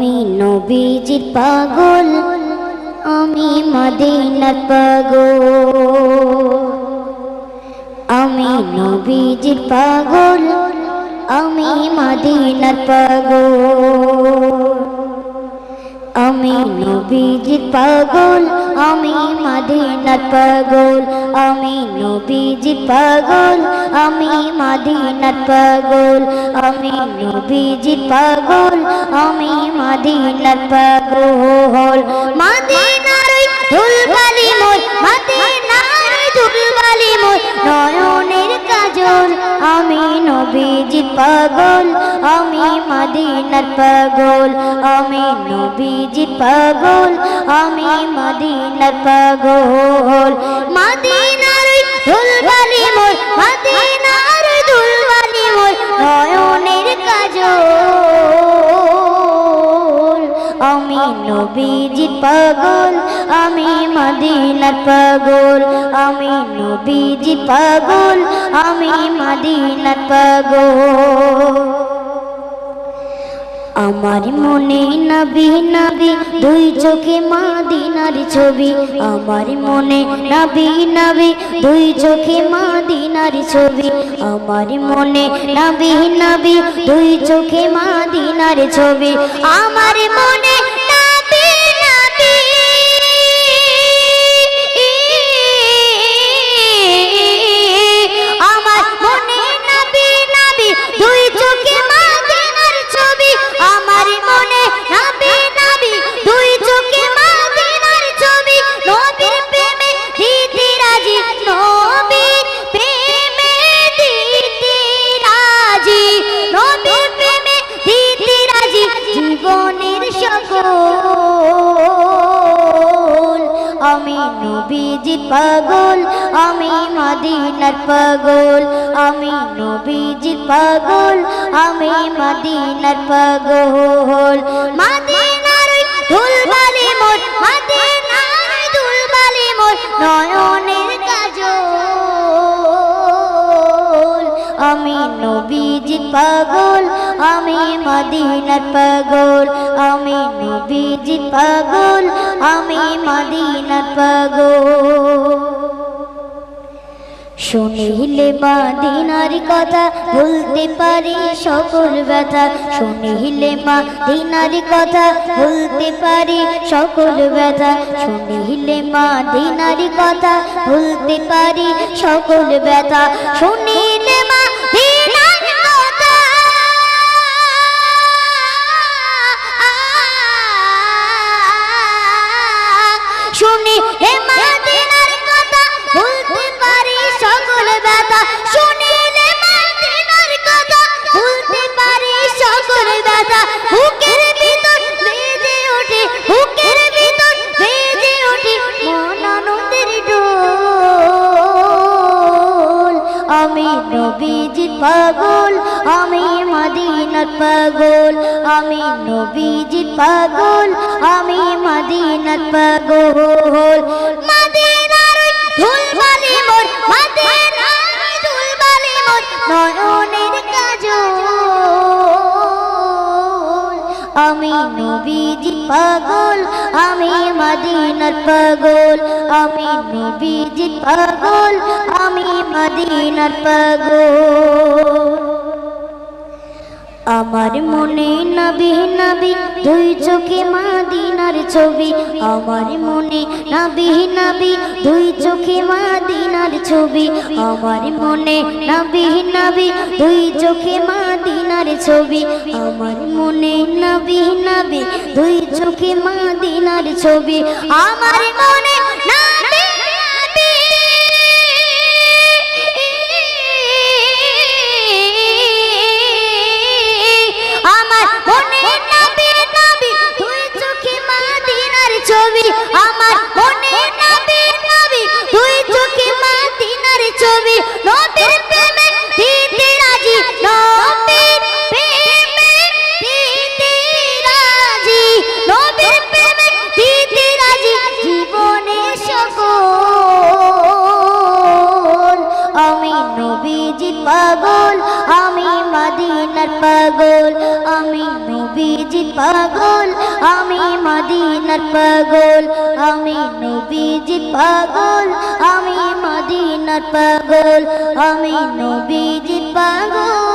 আমি নবীজির পাগল, আমি মদিনার পাগল। আমি নবীজির পাগল, আমি মদিনার পাগল। আমি নবীজির পাগল, আমি মদিনার পাগল। আমি নবীজির পাগল, আমি মদিনার পাগল। আমি নবীজির পাগল, আমি মদিনার পাগল। মদিনার ধুলবালি মোর, মদিনার ধুলবালি মোর নয়নের কাজল। আমি নবীজির পাগল, আমি মদিনার পাগল। আমি নবীজির পাগল, আমি মদিনার পাগল। মদিনার ধুলবালি মোর, মদিনার ধুলবালি মোর নয়নের কাজল। আমি নবীজির পাগল, আমি মদিনার পাগল। আমি নবীজির পাগল, আমি মদিনার পাগল। আমার মনে নবী নবী দুই চোখে মদিনার ছবি। আমার মনে নবী নবী দুই চোখে মদিনার ছবি। আমার মনে নবী নবী দুই চোখে মদিনার ছবি। আমার মনে নবী নবী, আমার মনে নবী নবী দুই চোখে মদিনার ছবি। আমার মনে নবী নবী দুই চোখে মদিনার ছবি। নবীর প্রেমে দিতে রাজি, নবীর প্রেমে দিতে রাজি, নবীর প্রেমে দিতে রাজি জীবনের সকল। আমি নবীজির পাগল, আমি মদিনার পাগল। আমি নবীজির পাগল, আমি মদিনার পাগল। মদিনার ধুলবালি মোর, মদিনার ধুলবালি মোর নয়নের কাজল। আমি নবীজির পাগল, আমি মদিনার পাগল। আমি নবীজির পাগল, আমি মদিনার পাগল। শুনিলে মদিনার কথা ভুলতে পারি সকল ব্যথা। শুনিলে মদিনার কথা ভুলতে পারি সকল ব্যথা। শুনিলে মদিনার কথা ভুলতে পারি সকল ব্যথা। শুনিলে মদিনার কথা, শুনিলে মদিনার কথা ভুলতে পারি সকল ব্যথা। শুনিলে মদিনার কথা ভুলতে পারি সকল ব্যথা। বুকের ভিতর বেজে ওঠে, বুকের ভিতর বেজে ওঠে মন আনন্দের ঢোল। আমি নবীজির পাগল, আমি মদিনার পাগল। আমি নবীজির পাগল, আমি মদিনার পাগল। মদিনার ধুলবালি মোর, মদিনার ধুলবালি মোর নয়নের কাজল। আমি নবীজির পাগল, আমি মদিনার পাগল। আমি নবীজির পাগল, আমি মদিনার পাগল। আমার মনে নবী নবী দুই চোখে মদিনার ছবি। আমার মনে নবী নবী দুই চোখে মদিনার ছবি। আমার মনে নবী নবী দুই চোখে মদিনার ছবি। আমার মনে নবী নবী দুই চোখে মদিনার ছবি। আমার মনে নবী নবী, আমার মনে নবী নবী দুই চোখে মদিনার ছবি। আমার মনে নবী নবী দুই চোখে মদিনার ছবি। নবীর প্রেমে দিতে রাজি, নবীর প্রেমে দিতে রাজি, নবীর প্রেমে দিতে রাজি জীবনের সকল। আমি নবীজির পাগল, আমি মদিনার পাগল, আমি নবীজি পাগল, আমি মদিনার পাগল, আমি নবীজি পাগল, আমি মদিনার পাগল, আমি নবীজি পাগল।